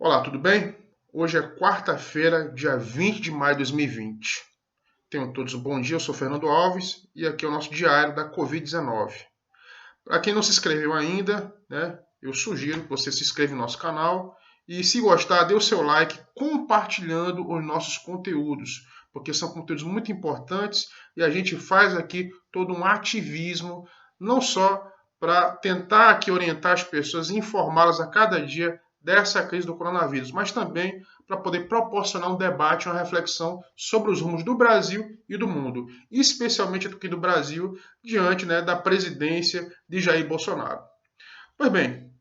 Olá, tudo bem? Hoje é quarta-feira, dia 20 de maio de 2020. Tenham todos um bom dia, eu sou Fernando Alves e aqui é o nosso diário da Covid-19. Para quem não se inscreveu ainda, eu sugiro que você se inscreva no nosso canal e, se gostar, dê o seu like compartilhando os nossos conteúdos, porque são conteúdos muito importantes e a gente faz aqui todo um ativismo, não só para tentar aqui orientar as pessoas e informá-las a cada dia dessa crise do coronavírus, mas também para poder proporcionar um debate, uma reflexão sobre os rumos do Brasil e do mundo, especialmente aqui do Brasil, diante da presidência de Jair Bolsonaro. Pois bem,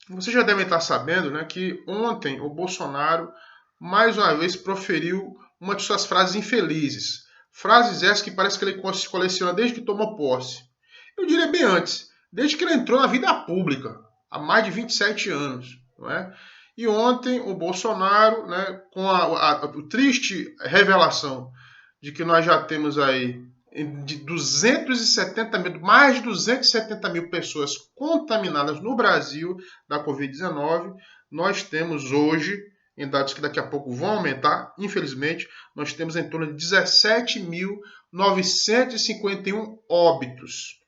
vocês já devem estar sabendo que ontem o Bolsonaro mais uma vez proferiu uma de suas frases infelizes. Frases essas que parece que ele coleciona desde que tomou posse. Eu diria bem antes, desde que ele entrou na vida pública, há mais de 27 anos. Não é? E ontem o Bolsonaro, com a triste revelação de que nós já temos aí de 270 mil, mais de 270 mil pessoas contaminadas no Brasil da Covid-19, nós temos hoje, em dados que daqui a pouco vão aumentar, infelizmente, nós temos em torno de 17.951 óbitos.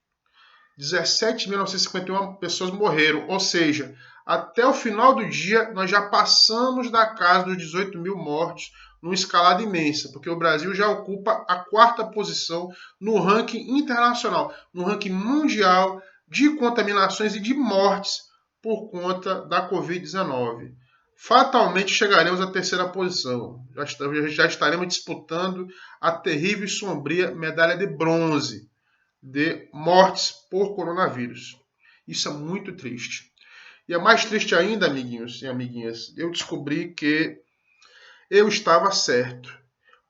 17.951 pessoas morreram, ou seja, até o final do dia nós já passamos da casa dos 18 mil mortos numa escalada imensa, porque o Brasil já ocupa a quarta posição no ranking internacional, no ranking mundial de contaminações e de mortes por conta da Covid-19. Fatalmente chegaremos à terceira posição, já estaremos disputando a terrível e sombria medalha de bronze de mortes por coronavírus. Isso é muito triste. E é mais triste ainda, amiguinhos e amiguinhas, eu descobri que eu estava certo.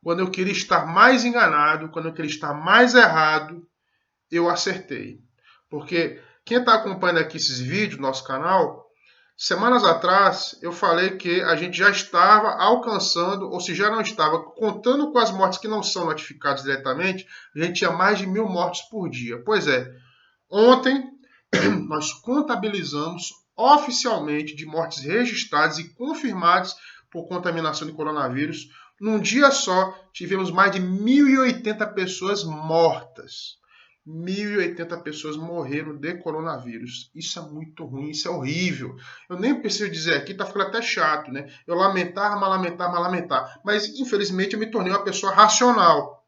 Quando eu queria estar mais enganado, quando eu queria estar mais errado, eu acertei. Porque quem está acompanhando aqui esses vídeos no nosso canal, semanas atrás eu falei que a gente já estava alcançando, ou se já não estava, contando com as mortes que não são notificadas diretamente, a gente tinha mais de 1.000 mortes por dia. Pois é, ontem nós contabilizamos oficialmente de mortes registradas e confirmadas por contaminação de coronavírus. Num dia só, tivemos mais de 1.080 pessoas mortas. 1.080 pessoas morreram de coronavírus. Isso é muito ruim, isso é horrível. Eu nem preciso dizer aqui, tá ficando até chato, né? Eu lamentar, mas lamentar, mas lamentar. Mas, infelizmente, eu me tornei uma pessoa racional,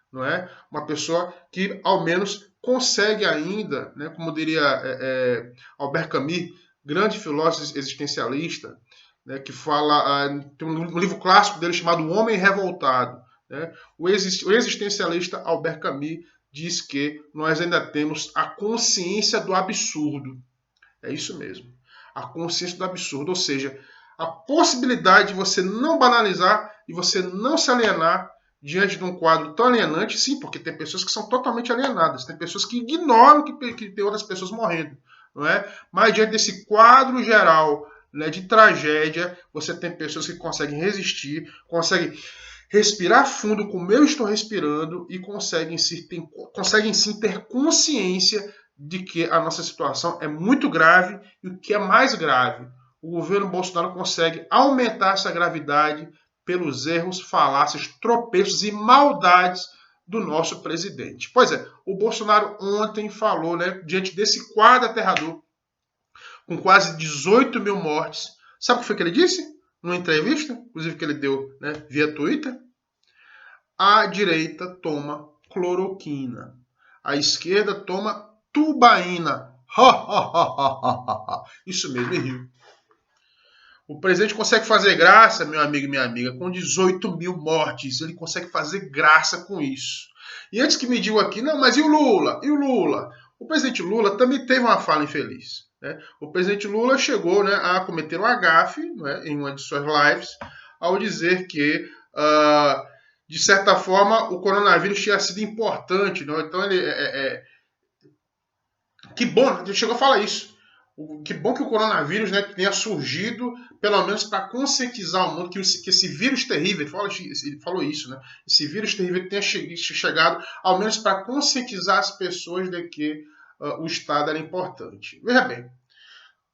não é? Uma pessoa que, ao menos, consegue ainda, como diria Albert Camus, grande filósofo existencialista, que fala, tem um livro clássico dele chamado O Homem Revoltado. O existencialista Albert Camus diz que nós ainda temos a consciência do absurdo. É isso mesmo. A consciência do absurdo, ou seja, a possibilidade de você não banalizar e você não se alienar diante de um quadro tão alienante, sim, porque tem pessoas que são totalmente alienadas, tem pessoas que ignoram que tem outras pessoas morrendo, não é? Mas diante desse quadro geral de tragédia, você tem pessoas que conseguem resistir, conseguem respirar fundo como eu estou respirando e conseguem sim ter consciência de que a nossa situação é muito grave e o que é mais grave, o governo Bolsonaro consegue aumentar essa gravidade pelos erros, falácias, tropeços e maldades do nosso presidente. Pois é, o Bolsonaro ontem falou, diante desse quadro aterrador, com quase 18 mil mortes. Sabe o que foi que ele disse? Numa entrevista, inclusive que ele deu via Twitter. A direita toma cloroquina. A esquerda toma tubaína. Isso mesmo, ele riu. O presidente consegue fazer graça, meu amigo e minha amiga, com 18 mil mortes. Ele consegue fazer graça com isso. E antes que me digam aqui, não, mas e o Lula? E o Lula? O presidente Lula também teve uma fala infeliz. O presidente Lula chegou a cometer um agafe em uma de suas lives ao dizer que, de certa forma, o coronavírus tinha sido importante. Então, que bom, ele chegou a falar isso. Que bom que o coronavírus tenha surgido, pelo menos para conscientizar o mundo que esse vírus terrível, ele falou isso, esse vírus terrível tenha chegado, ao menos para conscientizar as pessoas de que o Estado era importante. Veja bem,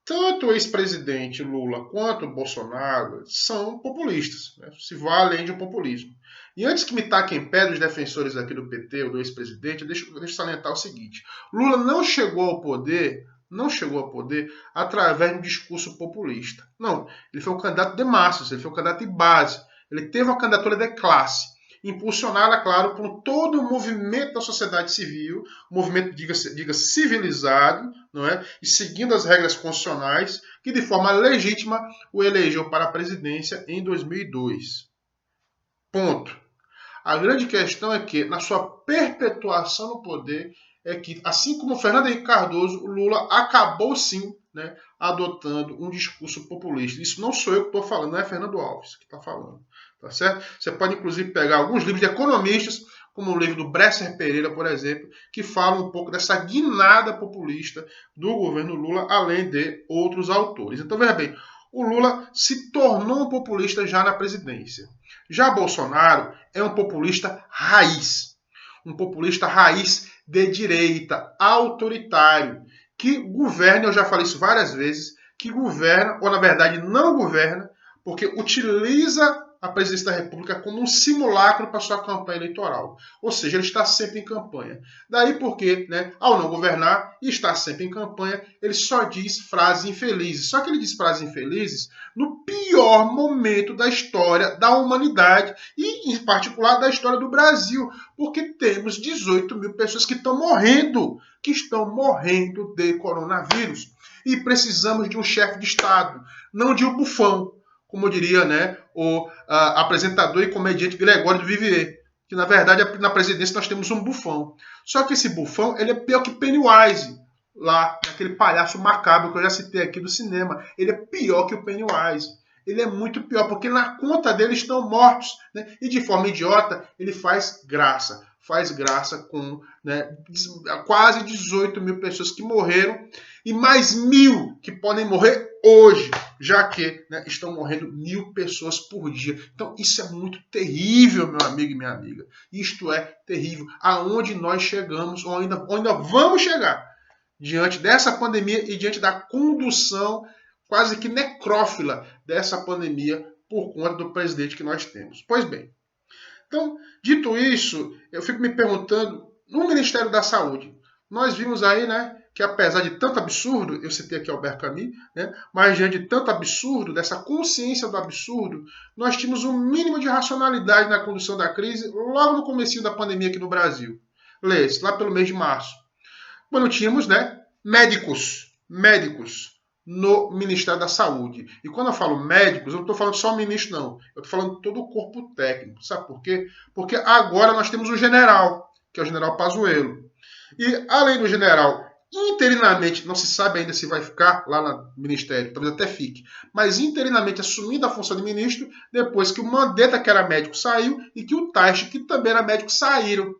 Tanto o ex-presidente Lula quanto o Bolsonaro são populistas, né? Se vai além de um populismo. E antes que me taquem pé dos defensores aqui do PT ou do ex-presidente, deixa eu salientar o seguinte: Lula não chegou ao poder através de um discurso populista. Não, ele foi um candidato de massas, ele foi um candidato de base, ele teve uma candidatura de classe, impulsionada, claro, por todo o movimento da sociedade civil, movimento, diga civilizado, não é? E seguindo as regras constitucionais, que de forma legítima o elegeu para a presidência em 2002. Ponto. A grande questão é que, na sua perpetuação no poder, é que, assim como Fernando Henrique Cardoso, Lula acabou sim, né, adotando um discurso populista. Isso não sou eu que estou falando, não é Fernando Alves que está falando. Tá certo? Você pode, inclusive, pegar alguns livros de economistas, como o livro do Bresser Pereira, por exemplo, que falam um pouco dessa guinada populista do governo Lula, além de outros autores. Então, veja bem, o Lula se tornou um populista já na presidência. Já Bolsonaro é um populista raiz. Um populista raiz de direita, autoritário, que governa, eu já falei isso várias vezes, que governa, ou na verdade não governa, porque utiliza a presidência da República como um simulacro para sua campanha eleitoral. Ou seja, ele está sempre em campanha. Daí porque, né, ao não governar e estar sempre em campanha, ele só diz frases infelizes. Só que ele diz frases infelizes no pior momento da história da humanidade e, em particular, da história do Brasil. Porque temos 18 mil pessoas que estão morrendo de coronavírus. E precisamos de um chefe de Estado, não de um bufão, como diria, né, o apresentador e comediante Gregório do Vivier, que na verdade na presidência nós temos um bufão. Só que esse bufão ele é pior que Pennywise, lá, aquele palhaço macabro que eu já citei aqui do cinema. Ele é pior que o Pennywise. Ele é muito pior, porque na conta dele estão mortos, né? E de forma idiota ele faz graça com, né, quase 18 mil pessoas que morreram e mais 1.000 que podem morrer hoje, já que, né, estão morrendo 1.000 pessoas por dia. Então isso é muito terrível, meu amigo e minha amiga. Isto é terrível. Aonde nós chegamos, ou ainda vamos chegar, diante dessa pandemia e diante da condução quase que necrófila dessa pandemia por conta do presidente que nós temos. Pois bem, então, dito isso, eu fico me perguntando, no Ministério da Saúde, nós vimos aí, né, que apesar de tanto absurdo, eu citei aqui Albert Camus, né, mas diante de tanto absurdo, dessa consciência do absurdo, nós tínhamos um mínimo de racionalidade na condução da crise logo no comecinho da pandemia aqui no Brasil. Lê-se, lá pelo mês de março. Quando tínhamos, né, médicos no Ministério da Saúde. E quando eu falo médicos, eu não estou falando só ministro, não. Eu estou falando todo o corpo técnico. Sabe por quê? Porque agora nós temos um general, que é o general Pazuello. E além do general, interinamente, não se sabe ainda se vai ficar lá no Ministério, talvez até fique, mas interinamente assumindo a função de ministro, depois que o Mandetta, que era médico, saiu, e que o Taixe, que também era médico, saíram.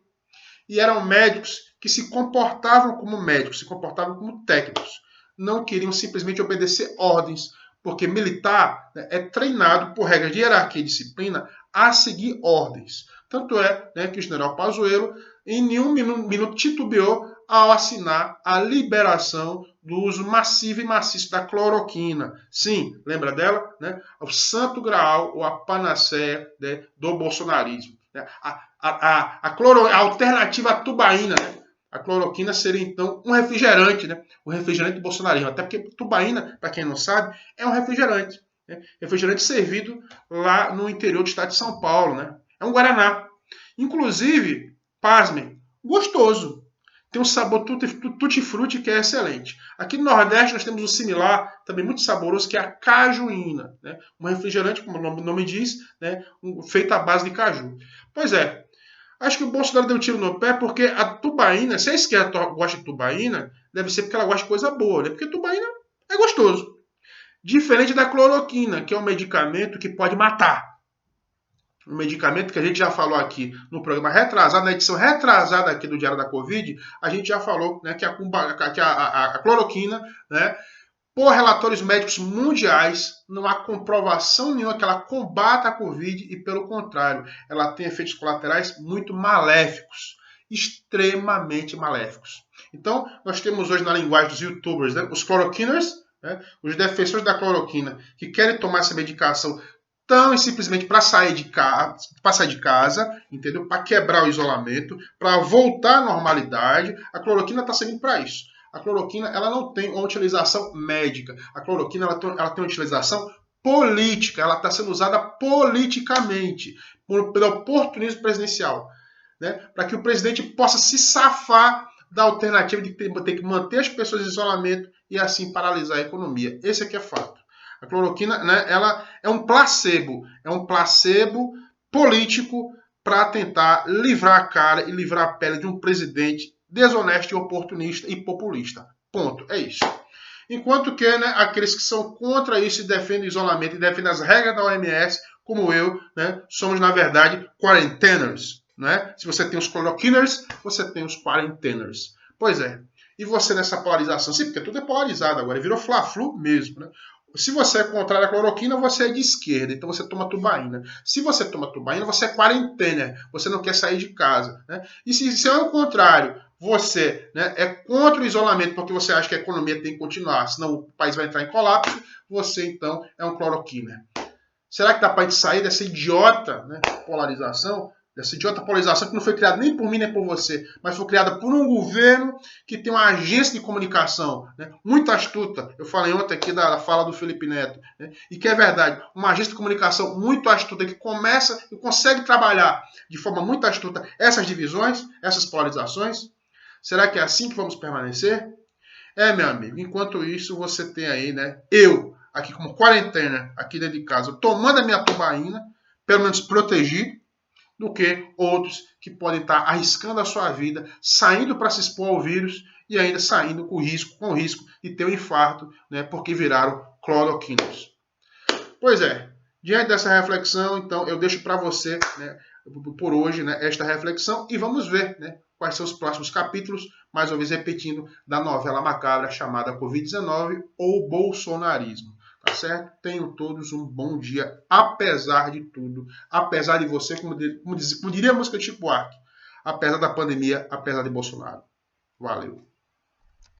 E eram médicos que se comportavam como médicos, se comportavam como técnicos. Não queriam simplesmente obedecer ordens, porque militar, né, é treinado por regras de hierarquia e disciplina a seguir ordens. Tanto é, né, que o general Pazuello em nenhum minuto titubeou ao assinar a liberação do uso massivo e maciço da cloroquina. Sim, lembra dela? Né? O santo graal ou a panaceia, né, do bolsonarismo. Né? A alternativa à tubaína, né? A cloroquina seria, então, um refrigerante, né? O refrigerante do bolsonarismo. Até porque tubaína, para quem não sabe, é um refrigerante. Né? Refrigerante servido lá no interior do estado de São Paulo, né? É um guaraná. Inclusive, pasmem, gostoso. Tem um sabor tutti-frutti que é excelente. Aqui no Nordeste nós temos um similar, também muito saboroso, que é a cajuína. Né? Um refrigerante, como o nome diz, né? Feito à base de caju. Pois é, acho que o Bolsonaro deu um tiro no pé porque a tubaína, se a esquerda gosta de tubaína, deve ser porque ela gosta de coisa boa, né? Porque tubaína é gostoso. Diferente da cloroquina, que é um medicamento que pode matar. Um medicamento que a gente já falou aqui no programa retrasado, na edição retrasada aqui do Diário da Covid, a gente já falou, né, que a cloroquina, né, por relatórios médicos mundiais, não há comprovação nenhuma que ela combata a Covid e, pelo contrário, ela tem efeitos colaterais muito maléficos, extremamente maléficos. Então, nós temos hoje na linguagem dos youtubers, né, os cloroquiners, né? Os defensores da cloroquina que querem tomar essa medicação tão e simplesmente para sair de casa, entendeu? Para quebrar o isolamento, para voltar à normalidade. A cloroquina está servindo para isso. A cloroquina ela não tem uma utilização médica. A cloroquina ela tem uma utilização política. Ela está sendo usada politicamente pelo oportunismo presidencial, né? Para que o presidente possa se safar da alternativa de ter que manter as pessoas em isolamento e assim paralisar a economia. Esse aqui é fato. A cloroquina, né, ela é um placebo político para tentar livrar a cara e livrar a pele de um presidente desonesto, oportunista e populista. Ponto. É isso. Enquanto que, né, aqueles que são contra isso e defendem o isolamento e defendem as regras da OMS, como eu, né, somos, na verdade, quarenteners. Né? Se você tem os cloroquiners, você tem os quarenteners. Pois é. E você nessa polarização? Sim, porque tudo é polarizado agora. Virou fla-flu mesmo. Né? Se você é contrário à cloroquina, você é de esquerda, então você toma tubaína. Se você toma tubaína, você é quarentena, você não quer sair de casa. Né? E se é o contrário, você, né, é contra o isolamento porque você acha que a economia tem que continuar, senão o país vai entrar em colapso, você então é um cloroquina. Será que dá para a gente sair dessa idiota, né, polarização? Dessa idiota polarização que não foi criada nem por mim nem por você, mas foi criada por um governo que tem uma agência de comunicação, né, muito astuta. Eu falei ontem aqui da fala do Felipe Neto, né, e que é verdade, uma agência de comunicação muito astuta que começa e consegue trabalhar de forma muito astuta essas divisões, essas polarizações. Será que é assim que vamos permanecer? É, meu amigo, enquanto isso você tem aí, né, eu aqui como quarentena, aqui dentro de casa, tomando a minha tubaína, pelo menos protegido, do que outros que podem estar arriscando a sua vida, saindo para se expor ao vírus e ainda saindo com risco de ter um infarto, né, porque viraram cloroquinas. Pois é, diante dessa reflexão, então, eu deixo para você, né, por hoje, né, esta reflexão e vamos ver, né, quais são os próximos capítulos, mais uma vez repetindo, da novela macabra chamada Covid-19 ou Bolsonarismo. Tá certo? Tenham todos um bom dia, apesar de tudo, apesar de você, como diria a música de Chico Buarque, apesar da pandemia, apesar de Bolsonaro. Valeu.